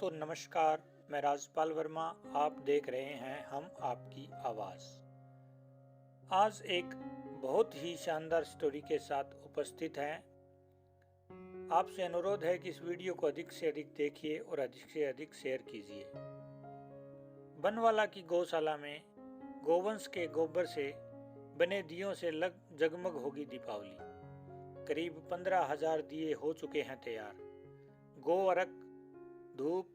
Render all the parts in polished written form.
दोस्तों नमस्कार, मैं राजपाल वर्मा। आप देख रहे हैं हम आपकी आवाज़। आज एक बहुत ही शानदार स्टोरी के साथ उपस्थित हैं। आपसे अनुरोध है कि इस वीडियो को अधिक से अधिक देखिए और अधिक से अधिक शेयर कीजिए। बनवाला की गौशाला में गोवंश के गोबर से बने दियों से जगमग होगी दीपावली। करीब 15,000 दिए हो चुके हैं तैयार। गो अर्क, धूप,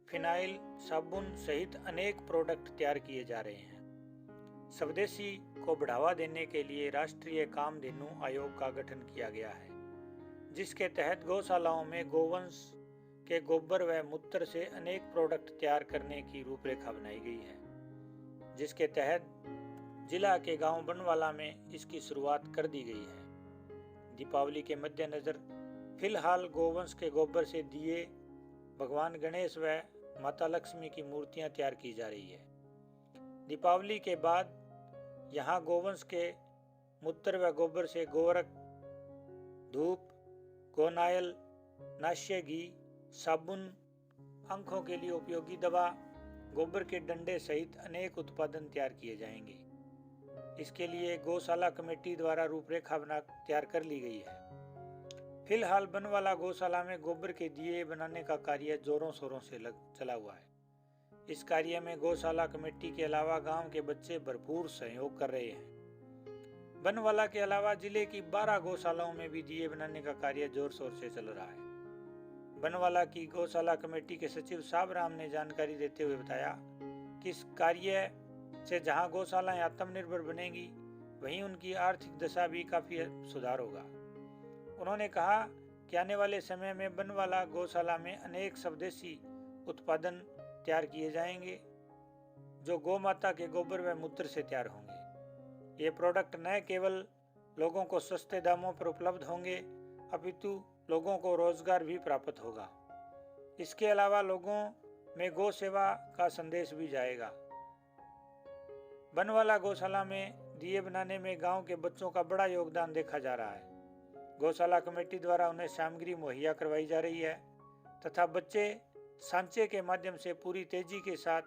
फिनाइल, साबुन सहित अनेक प्रोडक्ट तैयार किए जा रहे हैं। स्वदेशी को बढ़ावा देने के लिए राष्ट्रीय कामधेनु आयोग का गठन किया गया है, जिसके तहत गौशालाओं में गोवंश के गोबर व मूत्र से अनेक प्रोडक्ट तैयार करने की रूपरेखा बनाई गई है, जिसके तहत जिला के गांव बनवाला में इसकी शुरुआत कर दी गई है। दीपावली के मद्देनजर फिलहाल गोवंश के गोबर से दिए, भगवान गणेश व माता लक्ष्मी की मूर्तियां तैयार की जा रही है। दीपावली के बाद यहां गोवंश के मूत्र व गोबर से गोरख, धूप, गोनायल, नाश्य घी, साबुन, आंखों के लिए उपयोगी दवा, गोबर के डंडे सहित अनेक उत्पादन तैयार किए जाएंगे। इसके लिए गौशाला कमेटी द्वारा रूपरेखा तैयार कर ली गई है। फिलहाल बनवाला गौशाला में गोबर के दिए बनाने का कार्य जोरों शोरों से चला हुआ है। इस कार्य में गौशाला कमेटी के अलावा गांव के बच्चे भरपूर सहयोग कर रहे हैं। बनवाला के अलावा जिले की 12 गौशालाओं में भी दिए बनाने का कार्य जोर शोर से चल रहा है। बनवाला की गौशाला कमेटी के सचिव साबराम ने जानकारी देते हुए बताया कि इस कार्य से जहां गौशालाएं आत्मनिर्भर बनेंगी, वहीं उनकी आर्थिक दशा भी काफी सुधार होगा। उन्होंने कहा कि आने वाले समय में बनवाला गौशाला में अनेक स्वदेशी उत्पादन तैयार किए जाएंगे, जो गौ माता के गोबर व मूत्र से तैयार होंगे। ये प्रोडक्ट न केवल लोगों को सस्ते दामों पर उपलब्ध होंगे, अपितु लोगों को रोजगार भी प्राप्त होगा। इसके अलावा लोगों में गौ सेवा का संदेश भी जाएगा। बनवाला गौशाला में दिए बनाने में गांव के बच्चों का बड़ा योगदान देखा जा रहा है। गौशाला कमेटी द्वारा उन्हें सामग्री मुहैया करवाई जा रही है तथा बच्चे सांचे के माध्यम से पूरी तेजी के साथ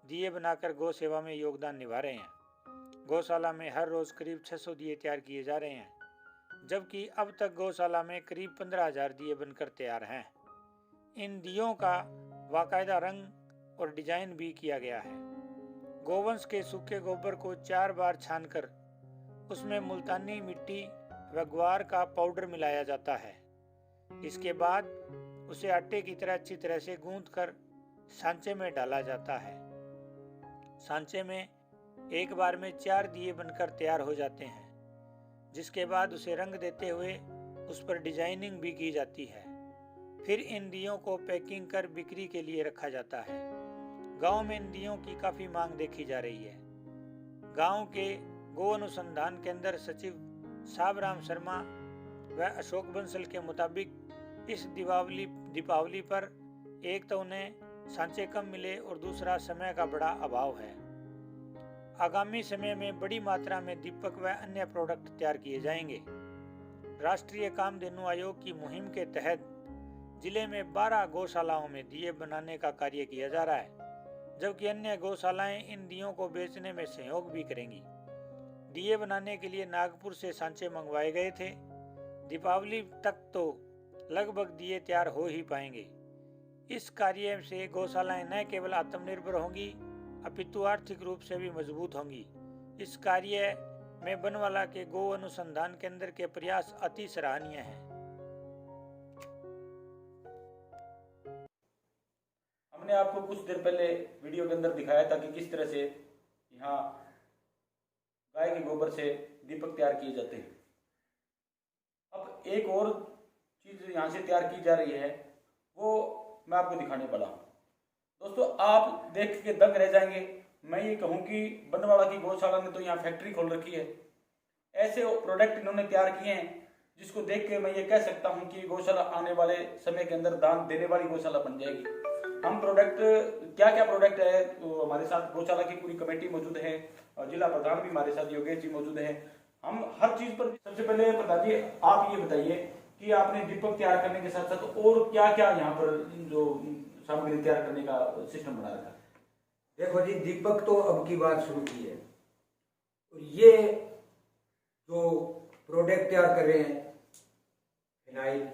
दिए बनाकर गौ सेवा में योगदान निभा रहे हैं। गौशाला में हर रोज करीब 600 दिए तैयार किए जा रहे हैं, जबकि अब तक गौशाला में करीब 15,000 दिए बनकर तैयार हैं। इन दियों का बाकायदा रंग और डिजाइन भी किया गया है। गोवंश के सूखे गोबर को 4 बार छानकर उसमें मुल्तानी मिट्टी व ग्वार का पाउडर मिलाया जाता है। इसके बाद उसे आटे की तरह अच्छी तरह से गूंथकर सांचे में डाला जाता है। सांचे में एक बार में 4 दिए बनकर तैयार हो जाते हैं, जिसके बाद उसे रंग देते हुए उस पर डिजाइनिंग भी की जाती है। फिर इन दियों को पैकिंग कर बिक्री के लिए रखा जाता है। गांव में इन दियों की काफी मांग देखी जा रही है। गांव के गो अनुसंधान केंद्र सचिव साबराम शर्मा व अशोक बंसल के मुताबिक इस दीपावली पर एक तो उन्हें सांचे कम मिले और दूसरा समय का बड़ा अभाव है। आगामी समय में बड़ी मात्रा में दीपक व अन्य प्रोडक्ट तैयार किए जाएंगे। राष्ट्रीय कामधेनु आयोग की मुहिम के तहत जिले में 12 गौशालाओं में दिए बनाने का कार्य किया जा रहा है, जबकि अन्य गौशालाएं इन दियों को बेचने में सहयोग भी करेंगी। दिए बनाने के लिए नागपुर से सांचे मंगवाए गए थे। दीपावली तक तो लगभग दिए तैयार हो ही पाएंगे। इस कार्य से गौशालाएं न केवल आत्मनिर्भर होंगी, अपितु आर्थिक रूप से भी मजबूत होंगी। इस कार्य में बनवाला के गो अनुसंधान केंद्र के प्रयास अति सराहनीय हैं। हमने आपको कुछ देर पहले वीडियो के अंदर दिखाया था कि किस तरह से यहाँ गाय के गोबर से दीपक तैयार किए जाते हैं। अब एक और चीज यहाँ से तैयार की जा रही है, वो मैं आपको दिखाने वाला हूँ। दोस्तों, आप देख के दंग रह जाएंगे। मैं ये कहूँ कि बनवाला की गौशाला ने तो यहाँ फैक्ट्री खोल रखी है। ऐसे प्रोडक्ट इन्होंने तैयार किए हैं जिसको देख के मैं ये कह सकता हूँ कि गौशाला आने वाले समय के अंदर दान देने वाली गौशाला बन जाएगी। हम प्रोडक्ट क्या क्या प्रोडक्ट है, तो हमारे साथ गौशाला की पूरी कमेटी मौजूद है और जिला प्रधान भी हमारे साथ योगेश जी मौजूद है। हम हर चीज पर सबसे पहले प्रधान जी आप ये बताइए कि आपने दीपक तैयार करने के साथ साथ और क्या क्या यहाँ पर जो सामग्री तैयार करने का सिस्टम बना रखा है? देखो जी, दीपक तो अब की बात शुरू की है, और ये जो प्रोडक्ट तैयार कर रहे हैं फिनाइल,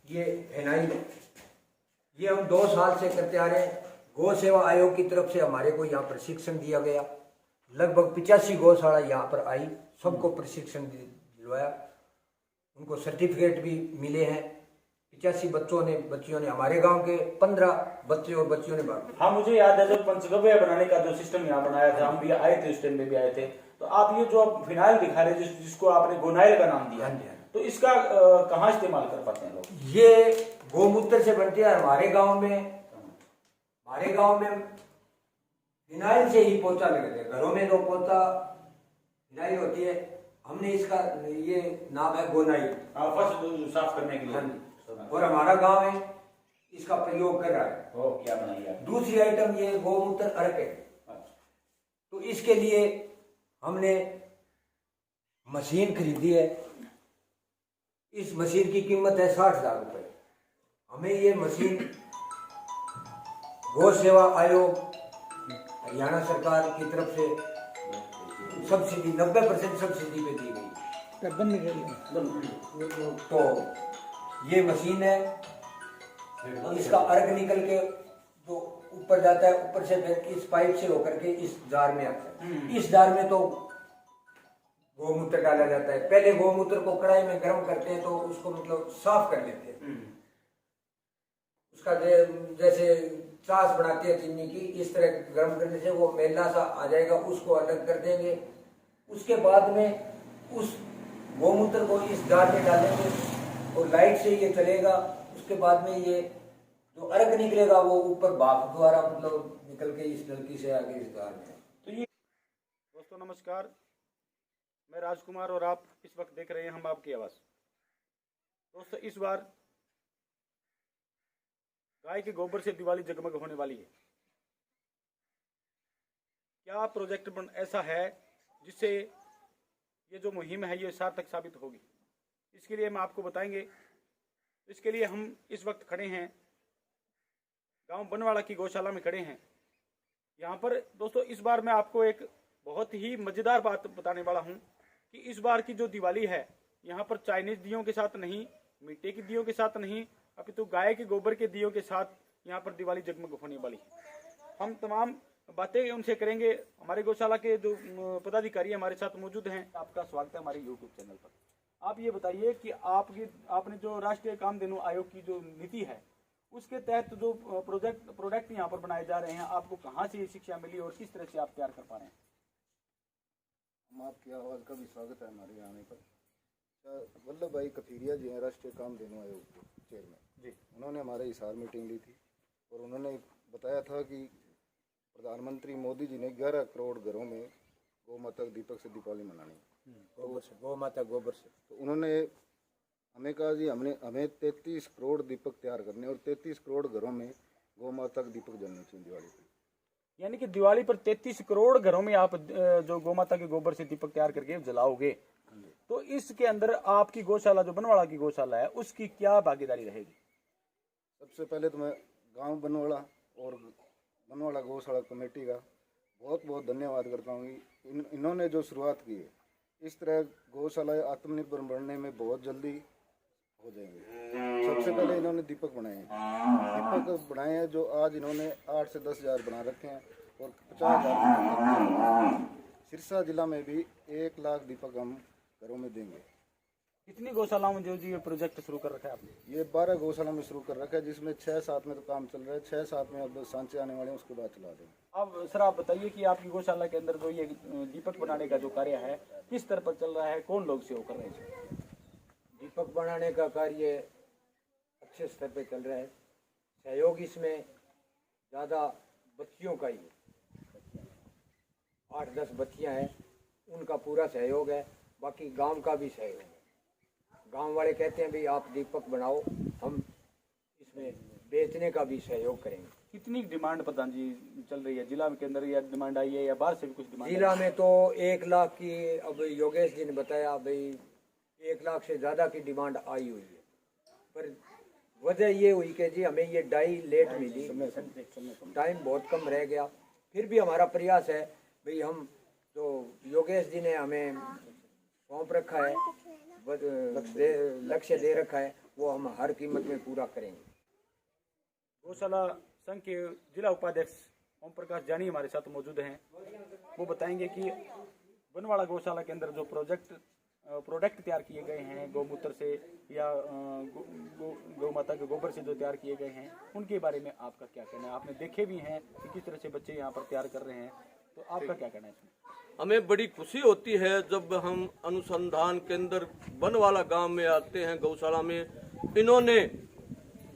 ये फिनाइल ये हम 2 साल से करते आ रहे हैं। गौ सेवा आयोग की तरफ से हमारे को यहाँ प्रशिक्षण दिया गया। लगभग 85 गौशाला यहाँ पर आई, सबको प्रशिक्षण दिलवाया, उनको सर्टिफिकेट भी मिले हैं। 85 बच्चियों ने हमारे गांव के 15 बच्चे और बच्चियों ने भाग। हाँ, मुझे याद है जब पंचगव्य बनाने का जो सिस्टम यहाँ बनाया था, हम भी आए थे, उस टाइम में भी आए थे। तो आप ये जो आप फिनाइल दिखा रहे हैं, जिसको आपने गोनाइल का नाम दिया, तो इसका कहाँ इस्तेमाल कर पाते हैं लोग? ये गौमूत्र से बनते हैं। हमारे गांव में फिनाइल से ही पोछा लगाते हैं। घरों में जो पोछा फिनाइल होती है, हमने इसका ये नाम है गोनाइल, फर्स्ट साफ करने के लिए। और हमारा गांव है इसका प्रयोग कर रहा है। क्या बनाइए? दूसरी आइटम ये गौमूत्र अर्क है। तो इसके लिए हमने मशीन खरीदी है। इस मशीन की कीमत है 60,000 रुपए। हमें ये मशीन गौ सेवा आयोग हरियाणा सरकार की तरफ से सब्सिडी 90% सब्सिडी पे दी गई। तो ये मशीन है, इसका अर्क निकल के जो ऊपर जाता है, ऊपर से फिर इस पाइप से होकर के इस जार में आता है। इस जार में तो गौमूत्र डाला जाता है। पहले गौमूत्र को कढ़ाई में गर्म करते हैं, तो उसको मतलब साफ कर लेते हैं। उसका जैसे छाछ बनाते हैं चीनी की, इस तरह गर्म करने से वो मैला सा आ जाएगा, उसको अलग कर देंगे। उसके बाद में उस गौमूत्र को इस जार में डालेंगे और लाइट से ये चलेगा। उसके बाद में ये जो अर्क निकलेगा वो ऊपर भाप द्वारा मतलब निकल के इस नलकी से आगे इस जार में। तो ये दोस्तों नमस्कार, मैं राजकुमार और आप इस वक्त देख रहे हैं हम आपकी आवाज़। दोस्तों इस बार गाय के गोबर से दिवाली जगमग होने वाली है। क्या प्रोजेक्ट ऐसा है जिससे ये जो मुहिम है ये सार्थक साबित होगी? इसके लिए हम आपको बताएंगे। इसके लिए हम इस वक्त खड़े हैं गांव बनवाड़ा की गौशाला में खड़े हैं। यहाँ पर दोस्तों इस बार मैं आपको एक बहुत ही मज़ेदार बात बताने वाला हूँ कि इस बार की जो दिवाली है, यहाँ पर चाइनीज दियों के साथ नहीं, मिट्टी के दियों के साथ नहीं, अपितु गाय के गोबर के दियों के साथ यहाँ पर दिवाली जगमग होने वाली है। हम तमाम बातें उनसे करेंगे। हमारे गौशाला के जो पदाधिकारी हमारे साथ मौजूद हैं। आपका स्वागत है हमारे यूट्यूब चैनल पर। आप ये बताइए कि आपने जो राष्ट्रीय कामधेनु आयोग की जो नीति है, उसके तहत जो प्रोडक्ट यहाँ पर बनाए जा रहे हैं, आपको कहाँ से ये शिक्षा मिली और किस तरह से आप तैयार कर पा रहे हैं? हम आपकी आवाज़ का भी स्वागत है हमारे यहाँ आने पर। वल्लभ भाई कथीरिया जी हैं राष्ट्रीय कामधेनु आयोग के चेयरमैन जी। उन्होंने हमारे हिसार मीटिंग ली थी और उन्होंने बताया था कि प्रधानमंत्री मोदी जी ने 11 करोड़ घरों में गौ माता दीपक से दीपावली मनानी, गौ माता गोबर से। तो उन्होंने हमें कहा जी हमें 33 करोड़ दीपक तैयार करने और 33 करोड़ घरों में गौ माता का दीपक जलने चाहिए दिवाली पर। यानी कि दिवाली पर 33 करोड़ घरों में आप जो गौ माता के गोबर से दीपक तैयार करके जलाओगे, तो इसके अंदर आपकी गौशाला जो बनवाड़ा की गौशाला है उसकी क्या भागीदारी रहेगी? सबसे पहले तो मैं गांव बनवाड़ा और बनवाड़ा गौशाला कमेटी का बहुत बहुत धन्यवाद करता हूँ। इन्होंने जो शुरुआत की है, इस तरह गौशाला आत्मनिर्भर बनने में बहुत जल्दी हो जाएंगे। सबसे पहले इन्होंने दीपक बनाए हैं जो आज इन्होंने 8 से 10 हज़ार बना रखे हैं और 50,000 सिरसा जिला में भी 1 लाख दीपक हम घरों में देंगे। कितनी गौशालाओं में जो जी ये प्रोजेक्ट शुरू कर रखा है आपने? ये 12 गौशाला में शुरू कर रखा है, जिसमें 6-7 में तो काम चल रहा है। 6-7 में अब सांचे आने वाले हैं, उसके बाद चला देंगे। अब सर आप बताइए कि आपकी गौशाला के अंदर जो ये दीपक बनाने का जो कार्य है किस स्तर पर चल रहा है, कौन लोग सहयोग कर रहे हैं? दीपक बनाने का कार्य अच्छे स्तर पे चल रहा है। सहयोग इसमें ज़्यादा बच्चियों का ही है। 8-10 बच्चियां हैं, उनका पूरा सहयोग है। बाकी गांव का भी सहयोग है। गांव वाले कहते हैं भाई आप दीपक बनाओ, हम इसमें बेचने का भी सहयोग करेंगे। कितनी डिमांड प्रधान जी चल रही है जिला के अंदर? या डिमांड आई है या बाहर से भी कुछ डिमांड? जिला में तो 1 लाख की, अब योगेश जी ने बताया भाई 1 लाख से ज़्यादा की डिमांड आई हुई है। पर वजह ये हुई कि जी हमें ये डाई लेट मिली, टाइम बहुत कम रह गया। फिर भी हमारा प्रयास है भाई, हम जो योगेश जी ने हमें सौंप रखा है, लक्ष्य दे रखा है, वो हम हर कीमत में पूरा करेंगे। गौशाला संघ के जिला उपाध्यक्ष ओम प्रकाश जानी हमारे साथ मौजूद हैं। वो बताएंगे कि बनवाड़ा गौशाला के अंदर जो प्रोडक्ट तैयार किए गए हैं गौमूत्र से या गौ माता के गोबर से जो तैयार किए गए हैं, उनके बारे में आपका क्या कहना है? आपने देखे भी हैं कि किस तरह से बच्चे यहाँ पर तैयार कर रहे हैं, तो आपका क्या कहना है इसमें? हमें बड़ी खुशी होती है जब हम अनुसंधान केंद्र बनवाला गांव में आते हैं, गौशाला में। इन्होंने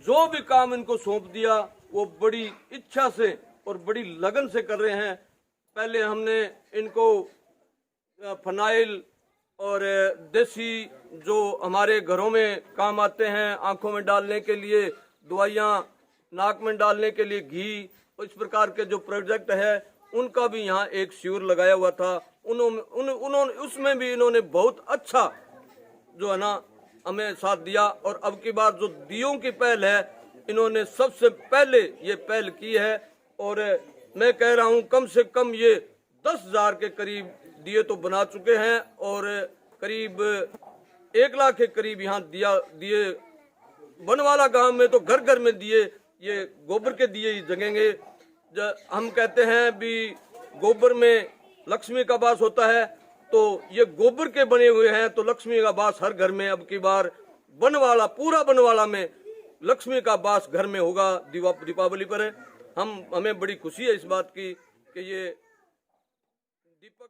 जो भी काम इनको सौंप दिया वो बड़ी इच्छा से और बड़ी लगन से कर रहे हैं। पहले हमने इनको फिनाइल और देसी जो हमारे घरों में काम आते हैं, आंखों में डालने के लिए दवाइयाँ, नाक में डालने के लिए घी, इस प्रकार के जो प्रोजेक्ट है उनका भी यहाँ एक शिविर लगाया हुआ था। उन्होंने उसमें भी इन्होंने बहुत अच्छा जो है ना हमें साथ दिया। और अब की बार जो दियों की पहल है, इन्होंने सबसे पहले ये पहल की है। और मैं कह रहा हूँ कम से कम ये 10,000 के करीब दिए तो बना चुके हैं और करीब 1 लाख के करीब यहाँ दिए बनवाला गांव में तो घर घर में दिए, ये गोबर के दिए ही जगेंगे। हम कहते हैं भी गोबर में लक्ष्मी का वास होता है, तो ये गोबर के बने हुए हैं, तो लक्ष्मी का वास हर घर में अब की बार बनवाला, पूरा बनवाला में लक्ष्मी का वास घर में होगा दीपावली पर। हमें बड़ी खुशी है इस बात की कि ये दीपक